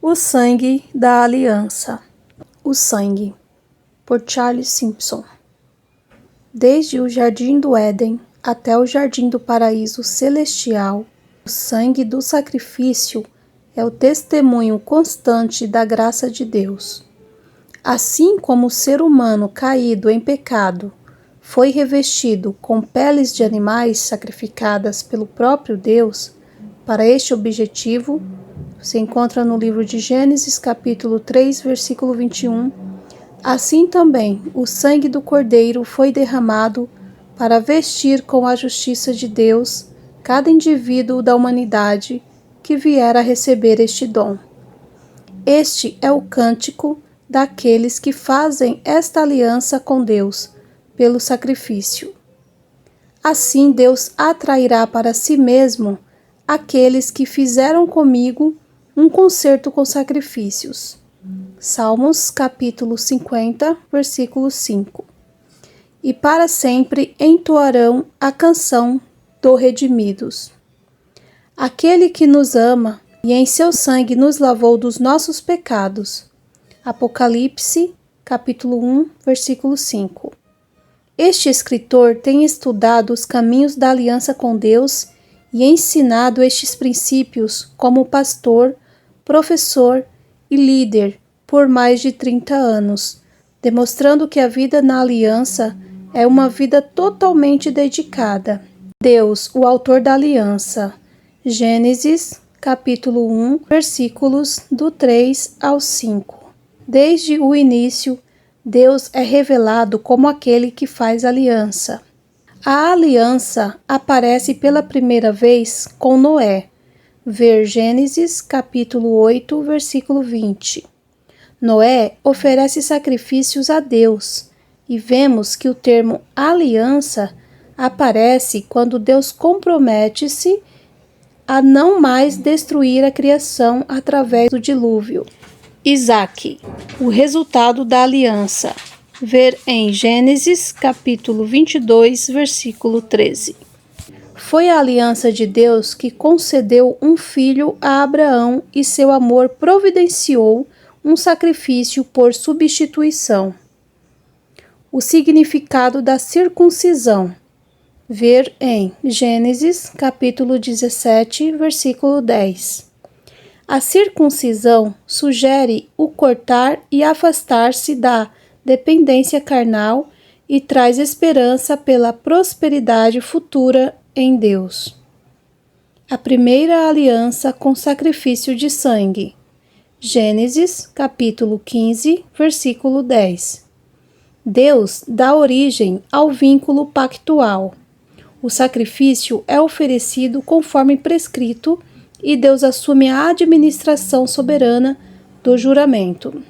O sangue da aliança. O sangue, por Charles Simpson. Desde o Jardim do Éden até o Jardim do Paraíso Celestial, o sangue do sacrifício é o testemunho constante da graça de Deus. Assim como o ser humano caído em pecado foi revestido com peles de animais sacrificadas pelo próprio Deus, para este objetivo, se encontra no livro de Gênesis, capítulo 3, versículo 21. Assim também, o sangue do Cordeiro foi derramado para vestir com a justiça de Deus cada indivíduo da humanidade que vier a receber este dom. Este é o cântico daqueles que fazem esta aliança com Deus pelo sacrifício. Assim, Deus atrairá para si mesmo aqueles que fizeram comigo um concerto com sacrifícios. Salmos capítulo 50, versículo 5. E para sempre entoarão a canção do redimidos. Aquele que nos ama e em seu sangue nos lavou dos nossos pecados. Apocalipse capítulo 1, versículo 5. Este escritor tem estudado os caminhos da aliança com Deus e ensinado estes princípios como pastor, professor e líder por mais de 30 anos, demonstrando que a vida na aliança é uma vida totalmente dedicada. Deus, o autor da aliança. Gênesis, capítulo 1, versículos do 3 ao 5. Desde o início, Deus é revelado como aquele que faz aliança. A aliança aparece pela primeira vez com Noé. Ver Gênesis, capítulo 8, versículo 20. Noé oferece sacrifícios a Deus, e vemos que o termo aliança aparece quando Deus compromete-se a não mais destruir a criação através do dilúvio. Isaque, o resultado da aliança. Ver em Gênesis, capítulo 22, versículo 13. Foi a aliança de Deus que concedeu um filho a Abraão e seu amor providenciou um sacrifício por substituição. O significado da circuncisão. Ver em Gênesis, capítulo 17, versículo 10. A circuncisão sugere o cortar e afastar-se da dependência carnal e traz esperança pela prosperidade futura em Deus. A primeira aliança com sacrifício de sangue. Gênesis, capítulo 15, versículo 10. Deus dá origem ao vínculo pactual. O sacrifício é oferecido conforme prescrito e Deus assume a administração soberana do juramento.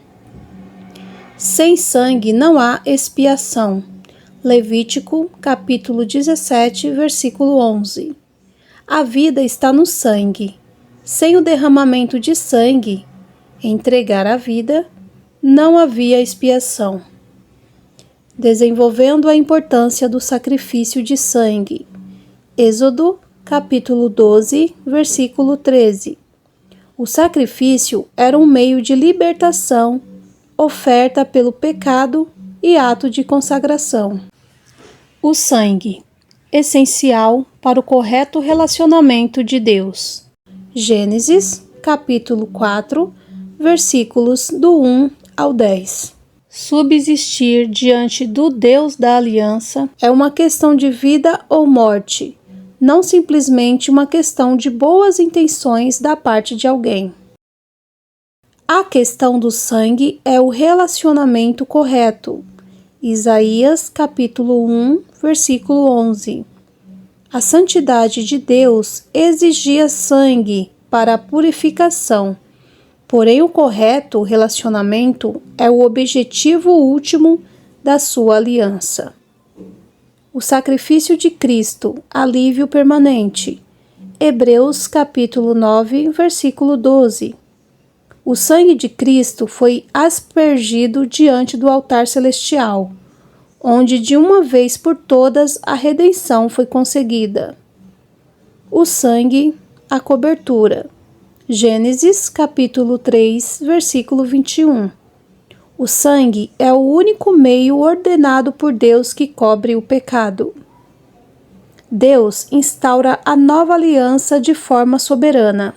Sem sangue não há expiação. Levítico, capítulo 17, versículo 11. A vida está no sangue. Sem o derramamento de sangue, entregar a vida, não havia expiação. Desenvolvendo a importância do sacrifício de sangue. Êxodo, capítulo 12, versículo 13. O sacrifício era um meio de libertação, oferta pelo pecado e ato de consagração. O sangue, essencial para o correto relacionamento de Deus. Gênesis, capítulo 4, versículos do 1 ao 10. Subsistir diante do Deus da aliança é uma questão de vida ou morte, não simplesmente uma questão de boas intenções da parte de alguém. A questão do sangue é o relacionamento correto. Isaías, capítulo 1, versículo 11. A santidade de Deus exigia sangue para a purificação, porém o correto relacionamento é o objetivo último da sua aliança. O sacrifício de Cristo, alívio permanente. Hebreus capítulo 9, versículo 12. O sangue de Cristo foi aspergido diante do altar celestial, onde de uma vez por todas a redenção foi conseguida. O sangue, a cobertura. Gênesis, capítulo 3, versículo 21. O sangue é o único meio ordenado por Deus que cobre o pecado. Deus instaura a nova aliança de forma soberana.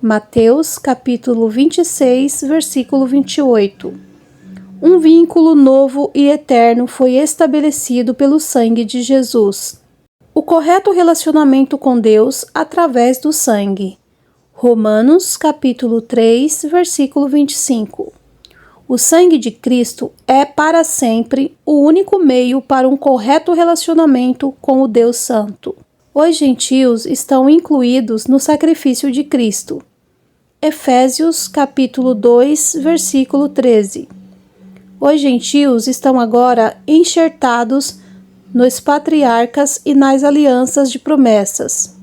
Mateus, capítulo 26, versículo 28. Um vínculo novo e eterno foi estabelecido pelo sangue de Jesus. O correto relacionamento com Deus através do sangue. Romanos, capítulo 3, versículo 25. O sangue de Cristo é para sempre o único meio para um correto relacionamento com o Deus Santo. Os gentios estão incluídos no sacrifício de Cristo. Efésios, capítulo 2, versículo 13. Os gentios estão agora enxertados nos patriarcas e nas alianças de promessas,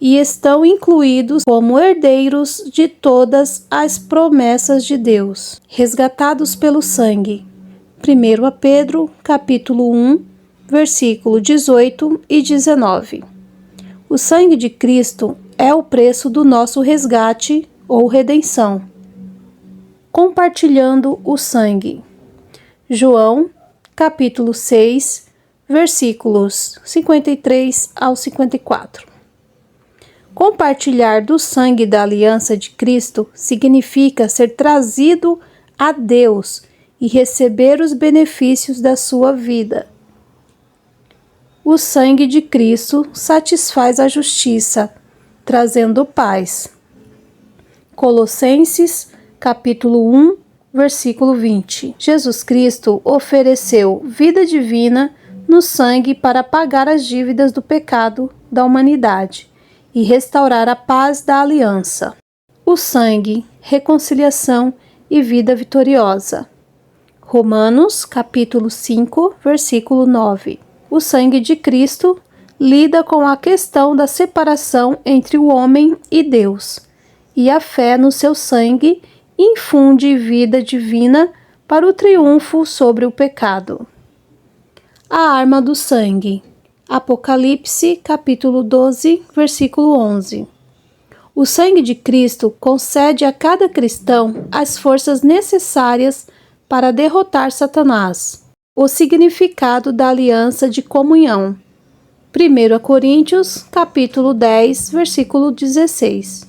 e estão incluídos como herdeiros de todas as promessas de Deus, resgatados pelo sangue. 1 Pedro, capítulo 1, versículo 18 e 19. O sangue de Cristo é o preço do nosso resgate ou redenção. Compartilhando o sangue. João, capítulo 6, versículos 53 ao 54. Compartilhar do sangue da aliança de Cristo significa ser trazido a Deus e receber os benefícios da sua vida. O sangue de Cristo satisfaz a justiça, trazendo paz. Colossenses, capítulo 1, versículo 20. Jesus Cristo ofereceu vida divina no sangue para pagar as dívidas do pecado da humanidade e restaurar a paz da aliança. O sangue, reconciliação e vida vitoriosa. Romanos, capítulo 5, versículo 9. O sangue de Cristo lida com a questão da separação entre o homem e Deus, e a fé no seu sangue infunde vida divina para o triunfo sobre o pecado. A arma do sangue. Apocalipse, capítulo 12, versículo 11. O sangue de Cristo concede a cada cristão as forças necessárias para derrotar Satanás. O significado da aliança de comunhão. 1 Coríntios, capítulo 10, versículo 16.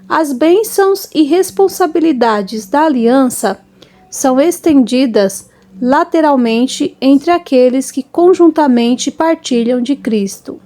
As bênçãos e responsabilidades da aliança são estendidas lateralmente entre aqueles que conjuntamente partilham de Cristo.